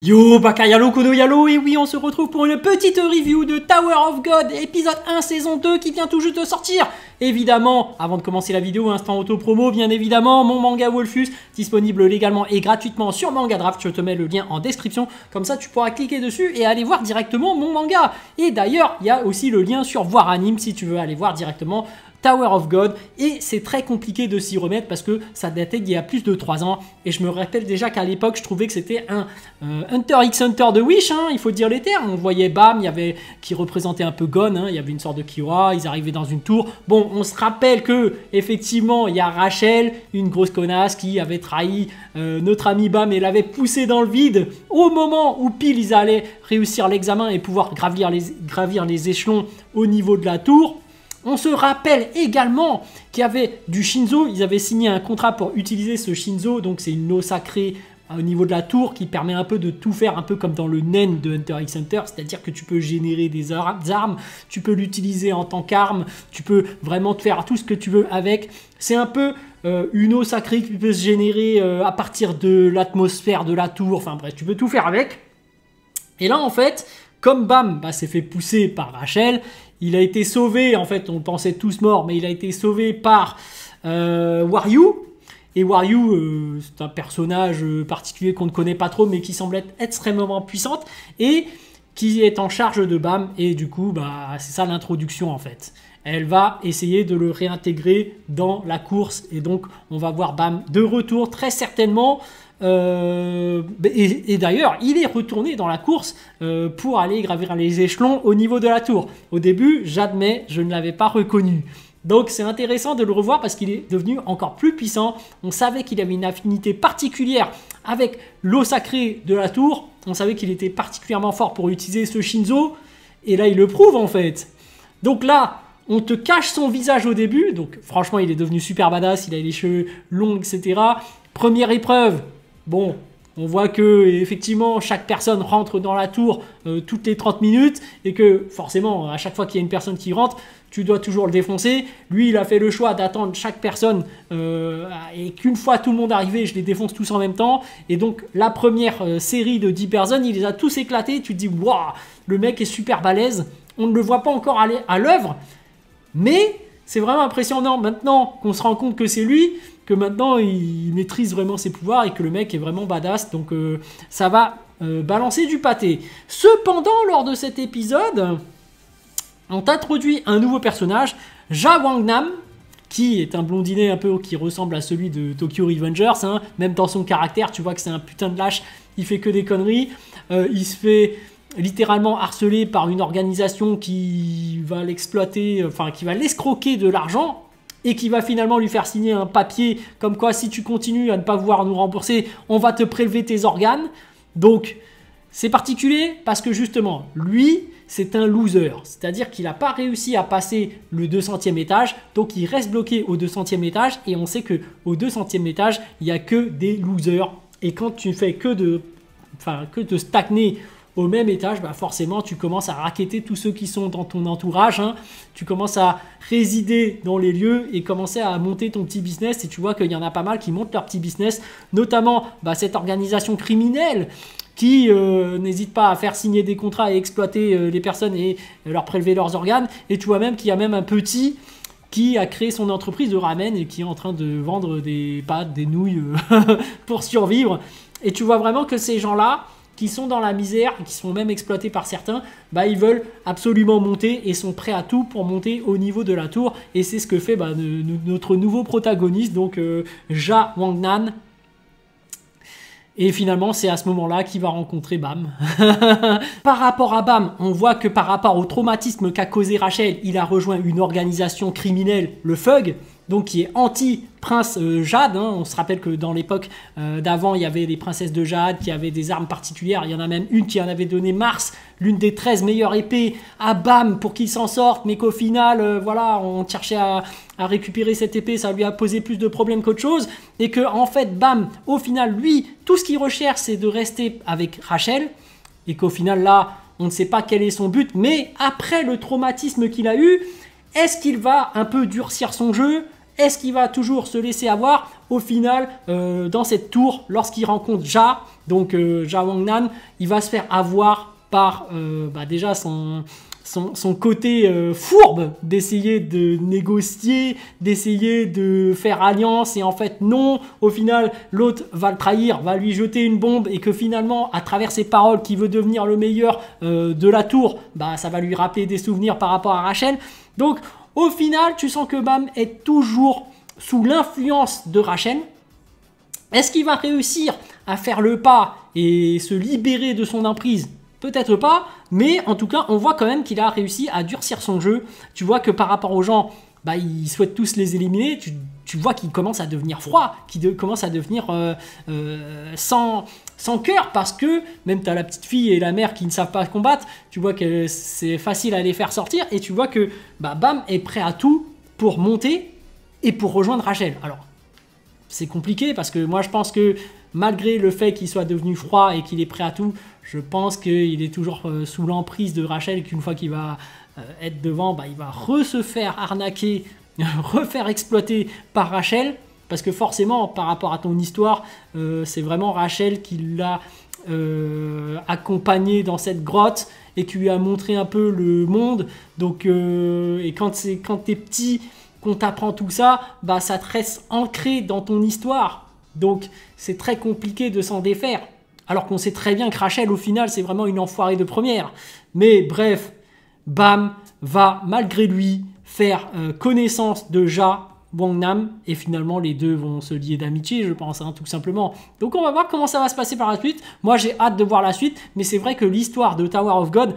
Yo, Baka Yalo, Kono Yalo, et oui, on se retrouve pour une petite review de Tower of God, épisode 1, saison 2, qui vient tout juste de sortir. Évidemment, avant de commencer la vidéo, instant auto-promo, bien évidemment, mon manga Wolfus, disponible légalement et gratuitement sur Manga Draft, je te mets le lien en description, comme ça tu pourras cliquer dessus et aller voir directement mon manga. Et d'ailleurs, il y a aussi le lien sur Voir Anime, si tu veux aller voir directement Tower of God, et c'est très compliqué de s'y remettre parce que ça datait d'il y a plus de 3 ans, et je me rappelle déjà qu'à l'époque je trouvais que c'était un Hunter x Hunter de Wish, hein, il faut dire les termes. On voyait Bam, il y avait qui représentait un peu Gon, hein, il y avait une sorte de Kira, ils arrivaient dans une tour. Bon, on se rappelle que effectivement il y a Rachel, une grosse connasse qui avait trahi notre ami Bam et l'avait poussé dans le vide au moment où pile ils allaient réussir l'examen et pouvoir gravir les échelons au niveau de la tour. On se rappelle également qu'il y avait du Shinzo, ils avaient signé un contrat pour utiliser ce Shinzo, donc c'est une eau sacrée au niveau de la tour qui permet un peu de tout faire, un peu comme dans le Nen de Hunter x Hunter, c'est-à-dire que tu peux générer des armes, tu peux l'utiliser en tant qu'arme, tu peux vraiment te faire tout ce que tu veux avec. C'est un peu une eau sacrée qui peut se générer à partir de l'atmosphère de la tour, enfin bref, tu peux tout faire avec. Et là en fait, comme Bam s'est fait pousser par Rachel, il a été sauvé, en fait on le pensait tous morts, mais il a été sauvé par Waryu. Et Waryu, c'est un personnage particulier qu'on ne connaît pas trop, mais qui semble être extrêmement puissante, et qui est en charge de Bam, et du coup, c'est ça l'introduction en fait. Elle va essayer de le réintégrer dans la course, et donc on va voir Bam de retour très certainement. Et d'ailleurs, il est retourné dans la course pour aller gravir les échelons au niveau de la tour. Au début, j'admets, je ne l'avais pas reconnu. Donc c'est intéressant de le revoir parce qu'il est devenu encore plus puissant. On savait qu'il avait une affinité particulière avec l'eau sacrée de la tour. On savait qu'il était particulièrement fort pour utiliser ce Shinzo. Et là, il le prouve en fait. Donc là, on te cache son visage au début. Donc franchement, il est devenu super badass. Il a les cheveux longs, etc. Première épreuve. Bon, on voit que effectivement chaque personne rentre dans la tour toutes les 30 minutes et que forcément à chaque fois qu'il y a une personne qui rentre, tu dois toujours le défoncer. Lui, il a fait le choix d'attendre chaque personne et qu'une fois tout le monde arrivé, je les défonce tous en même temps. Et donc la première série de 10 personnes, il les a tous éclatés. Tu te dis, waouh, le mec est super balèze. On ne le voit pas encore aller à l'œuvre, mais c'est vraiment impressionnant maintenant qu'on se rend compte que c'est lui, que maintenant il maîtrise vraiment ses pouvoirs et que le mec est vraiment badass, donc ça va balancer du pâté. Cependant, lors de cet épisode, on t'introduit un nouveau personnage, Ja Wangnam, qui est un blondinet un peu qui ressemble à celui de Tokyo Revengers, hein. Même dans son caractère, tu vois que c'est un putain de lâche, il fait que des conneries, il se fait littéralement harcelé par une organisation qui va l'exploiter, enfin qui va l'escroquer de l'argent et qui va finalement lui faire signer un papier comme quoi si tu continues à ne pas vouloir nous rembourser, on va te prélever tes organes. Donc c'est particulier parce que justement, lui, c'est un loser. C'est-à-dire qu'il n'a pas réussi à passer le 200e étage, donc il reste bloqué au 200e étage et on sait qu'au 200e étage, il n'y a que des losers. Et quand tu fais que de stagner au même étage, forcément, tu commences à racketter tous ceux qui sont dans ton entourage. Hein. Tu commences à résider dans les lieux et commencer à monter ton petit business. Et tu vois qu'il y en a pas mal qui montent leur petit business, notamment cette organisation criminelle qui n'hésite pas à faire signer des contrats et exploiter les personnes et leur prélever leurs organes. Et tu vois même qu'il y a même un petit qui a créé son entreprise de ramen et qui est en train de vendre des pâtes, des nouilles pour survivre. Et tu vois vraiment que ces gens-là, qui sont dans la misère, qui sont même exploités par certains, ils veulent absolument monter et sont prêts à tout pour monter au niveau de la tour. Et c'est ce que fait notre nouveau protagoniste, donc Ja Wangnam. Et finalement, c'est à ce moment-là qu'il va rencontrer Bam. Par rapport à Bam, on voit que par rapport au traumatisme qu'a causé Rachel, il a rejoint une organisation criminelle, le Fug, donc qui est anti-prince Jade. Hein. On se rappelle que dans l'époque d'avant, il y avait des princesses de Jade qui avaient des armes particulières. Il y en a même une qui en avait donné Mars, l'une des 13 meilleures épées, à Bam pour qu'il s'en sorte, mais qu'au final, voilà, on cherchait à récupérer cette épée, ça lui a posé plus de problèmes qu'autre chose. Et que en fait, Bam, au final, lui, tout ce qu'il recherche, c'est de rester avec Rachel. Et qu'au final, là, on ne sait pas quel est son but. Mais après le traumatisme qu'il a eu, est-ce qu'il va un peu durcir son jeu ? Est-ce qu'il va toujours se laisser avoir au final, dans cette tour, lorsqu'il rencontre Ja, donc Ja Wangnan, il va se faire avoir par déjà son côté fourbe d'essayer de négocier, d'essayer de faire alliance, et en fait non, au final l'autre va le trahir, va lui jeter une bombe, et que finalement à travers ses paroles qu'il veut devenir le meilleur de la tour, ça va lui rappeler des souvenirs par rapport à Rachel. Donc au final tu sens que Bam est toujours sous l'influence de Rachel. Est-ce qu'il va réussir à faire le pas et se libérer de son emprise? Peut-être pas, mais en tout cas, on voit quand même qu'il a réussi à durcir son jeu. Tu vois que par rapport aux gens, ils souhaitent tous les éliminer. Tu vois qu'il commence à devenir froid, qu'il commence à devenir sans cœur, parce que même tu as la petite fille et la mère qui ne savent pas combattre. Tu vois que c'est facile à les faire sortir, et tu vois que Bam est prêt à tout pour monter et pour rejoindre Rachel. Alors, c'est compliqué parce que moi je pense que malgré le fait qu'il soit devenu froid et qu'il est prêt à tout, je pense qu'il est toujours sous l'emprise de Rachel, et qu'une fois qu'il va être devant, il va se faire arnaquer, refaire exploiter par Rachel, parce que forcément par rapport à ton histoire, c'est vraiment Rachel qui l'a accompagné dans cette grotte et qui lui a montré un peu le monde. Donc et quand t'es petit, qu'on t'apprend tout ça, ça te reste ancré dans ton histoire. Donc c'est très compliqué de s'en défaire. Alors qu'on sait très bien que Rachel, au final, c'est vraiment une enfoirée de première. Mais bref, Bam va malgré lui faire connaissance de Ja Wangnan, et finalement les deux vont se lier d'amitié, je pense, tout simplement. Donc on va voir comment ça va se passer par la suite. Moi j'ai hâte de voir la suite, mais c'est vrai que l'histoire de Tower of God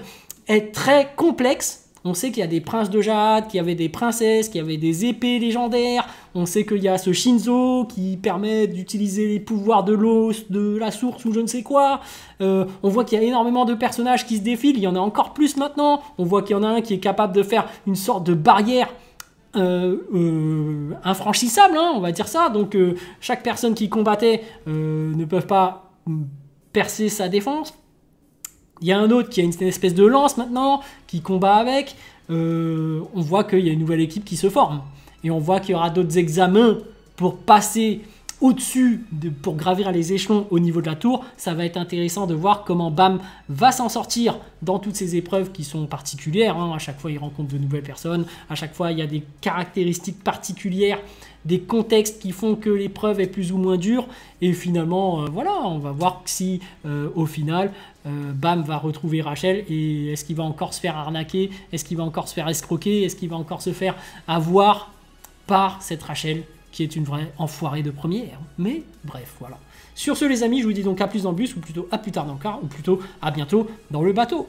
est très complexe. On sait qu'il y a des princes de jade, qu'il y avait des princesses, qu'il y avait des épées légendaires. On sait qu'il y a ce Shinzo qui permet d'utiliser les pouvoirs de l'eau, de la source ou je ne sais quoi. On voit qu'il y a énormément de personnages qui se défilent. Il y en a encore plus maintenant. On voit qu'il y en a un qui est capable de faire une sorte de barrière infranchissable, on va dire ça. Donc chaque personne qui combattait ne peut pas percer sa défense. Il y a un autre qui a une espèce de lance maintenant, qui combat avec. On voit qu'il y a une nouvelle équipe qui se forme. Et on voit qu'il y aura d'autres examens pour passer au-dessus, pour gravir les échelons au niveau de la tour. Ça va être intéressant de voir comment Bam va s'en sortir dans toutes ces épreuves qui sont particulières. À chaque fois, il rencontre de nouvelles personnes. À chaque fois, il y a des caractéristiques particulières, des contextes qui font que l'épreuve est plus ou moins dure. Et finalement, voilà, on va voir si au final, Bam va retrouver Rachel. Et est-ce qu'il va encore se faire arnaquer? Est-ce qu'il va encore se faire escroquer? Est-ce qu'il va encore se faire avoir par cette Rachel qui est une vraie enfoirée de première? Mais bref, voilà. Sur ce les amis, je vous dis donc à plus dans le bus, ou plutôt à plus tard dans le car, ou plutôt à bientôt dans le bateau.